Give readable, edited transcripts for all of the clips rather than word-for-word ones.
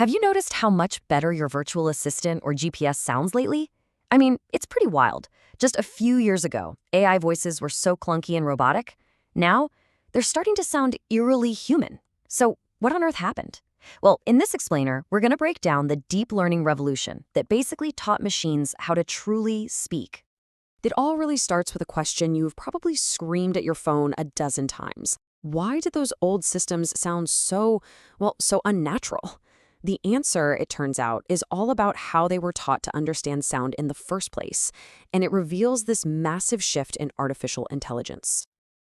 Have you noticed how much better your virtual assistant or GPS sounds lately? I mean, it's pretty wild. Just a few years ago, AI voices were so clunky and robotic. Now, they're starting to sound eerily human. So, what on earth happened? Well, in this explainer, we're going to break down the deep learning revolution that basically taught machines how to truly speak. It all really starts with a question you've probably screamed at your phone a dozen times. Why did those old systems sound so unnatural? The answer, it turns out, is all about how they were taught to understand sound in the first place, and it reveals this massive shift in artificial intelligence.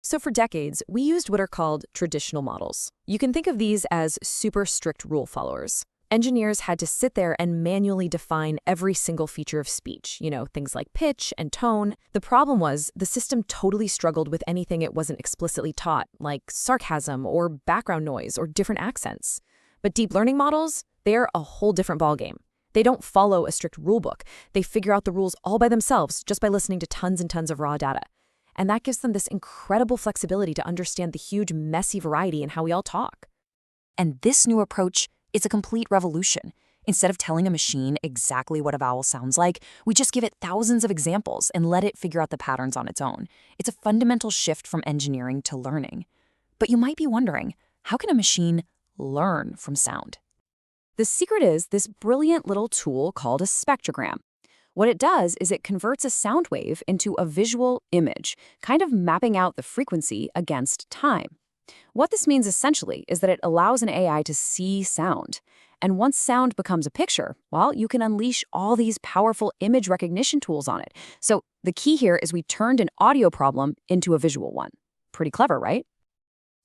So for decades, we used what are called traditional models. You can think of these as super strict rule followers. Engineers had to sit there and manually define every single feature of speech, things like pitch and tone. The problem was the system totally struggled with anything it wasn't explicitly taught, like sarcasm or background noise or different accents. But deep learning models, they're a whole different ballgame. They don't follow a strict rulebook. They figure out the rules all by themselves just by listening to tons and tons of raw data. And that gives them this incredible flexibility to understand the huge, messy variety in how we all talk. And this new approach is a complete revolution. Instead of telling a machine exactly what a vowel sounds like, we just give it thousands of examples and let it figure out the patterns on its own. It's a fundamental shift from engineering to learning. But you might be wondering, how can a machine learn from sound? The secret is this brilliant little tool called a spectrogram. What it does is it converts a sound wave into a visual image, kind of mapping out the frequency against time. What this means essentially is that it allows an AI to see sound. And once sound becomes a picture, well, you can unleash all these powerful image recognition tools on it. So the key here is we turned an audio problem into a visual one. Pretty clever, right?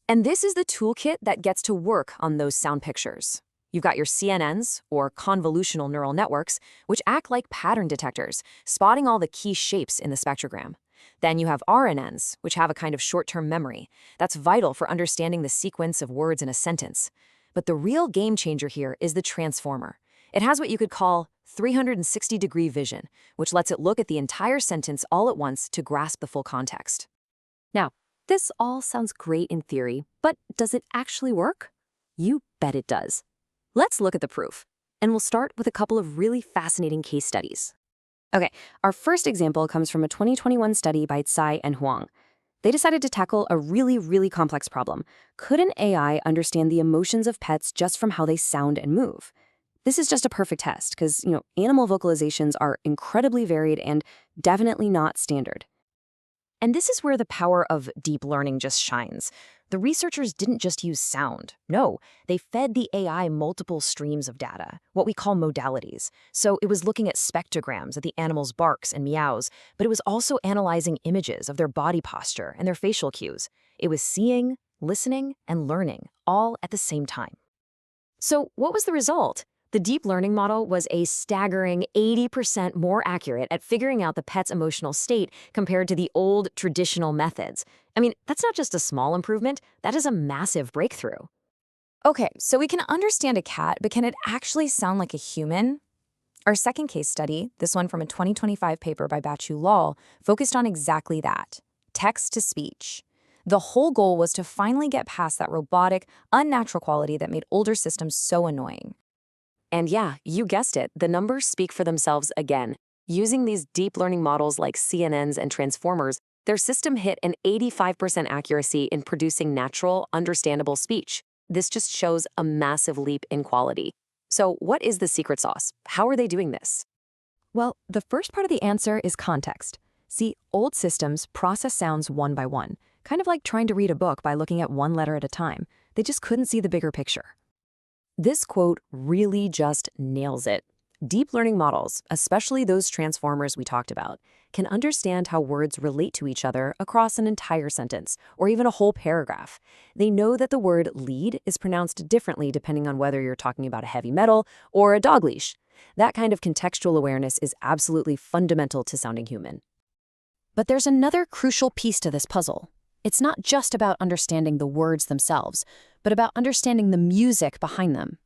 And this is the toolkit that gets to work on those sound pictures. You've got your CNNs, or convolutional neural networks, which act like pattern detectors, spotting all the key shapes in the spectrogram. Then you have RNNs, which have a kind of short-term memory. That's vital for understanding the sequence of words in a sentence. But the real game changer here is the transformer. It has what you could call 360-degree vision, which lets it look at the entire sentence all at once to grasp the full context. Now, this all sounds great in theory, but does it actually work? You bet it does. Let's look at the proof, and we'll start with a couple of really fascinating case studies. Okay, our first example comes from a 2021 study by Tsai and Huang. They decided to tackle a really complex problem. Could an AI understand the emotions of pets just from how they sound and move? This is just a perfect test because, animal vocalizations are incredibly varied and definitely not standard. And this is where the power of deep learning just shines. The researchers didn't just use sound. No, they fed the AI multiple streams of data, what we call modalities. So it was looking at spectrograms of the animal's barks and meows, but it was also analyzing images of their body posture and their facial cues. It was seeing, listening, and learning, all at the same time. So what was the result? The deep learning model was a staggering 80% more accurate at figuring out the pet's emotional state compared to the old traditional methods. I mean, that's not just a small improvement, that is a massive breakthrough. Okay, so we can understand a cat, but can it actually sound like a human? Our second case study, this one from a 2025 paper by Bachu Lal, focused on exactly that, text-to-speech. The whole goal was to finally get past that robotic, unnatural quality that made older systems so annoying. And yeah, you guessed it, the numbers speak for themselves again. Using these deep learning models like CNNs and transformers, their system hit an 85% accuracy in producing natural, understandable speech. This just shows a massive leap in quality. So what is the secret sauce? How are they doing this? Well, the first part of the answer is context. See, old systems process sounds one by one, kind of like trying to read a book by looking at one letter at a time. They just couldn't see the bigger picture. This quote really just nails it. Deep learning models, especially those transformers we talked about, can understand how words relate to each other across an entire sentence, or even a whole paragraph. They know that the word lead is pronounced differently depending on whether you're talking about a heavy metal or a dog leash. That kind of contextual awareness is absolutely fundamental to sounding human. But there's another crucial piece to this puzzle. It's not just about understanding the words themselves, but about understanding the music behind them.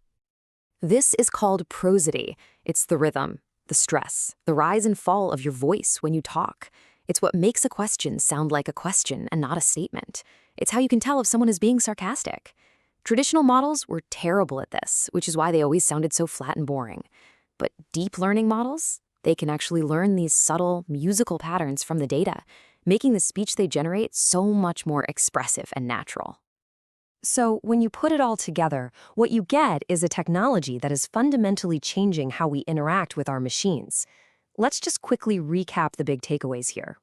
This is called prosody. It's the rhythm, the stress, the rise and fall of your voice when you talk. It's what makes a question sound like a question and not a statement. It's how you can tell if someone is being sarcastic. Traditional models were terrible at this, which is why they always sounded so flat and boring. But deep learning models, they can actually learn these subtle musical patterns from the data, making the speech they generate so much more expressive and natural. So, when you put it all together, what you get is a technology that is fundamentally changing how we interact with our machines. Let's just quickly recap the big takeaways here.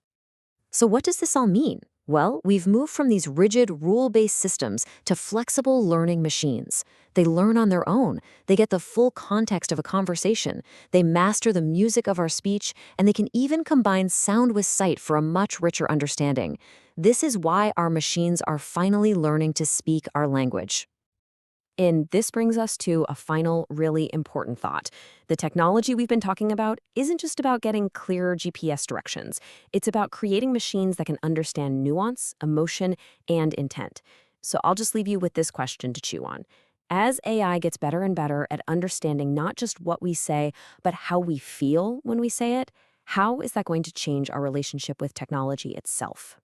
So, what does this all mean? Well, we've moved from these rigid, rule-based systems to flexible learning machines. They learn on their own. They get the full context of a conversation. They master the music of our speech, and they can even combine sound with sight for a much richer understanding. This is why our machines are finally learning to speak our language. And this brings us to a final, really important thought. The technology we've been talking about isn't just about getting clearer GPS directions. It's about creating machines that can understand nuance, emotion, and intent. So I'll just leave you with this question to chew on. As AI gets better and better at understanding not just what we say, but how we feel when we say it, how is that going to change our relationship with technology itself?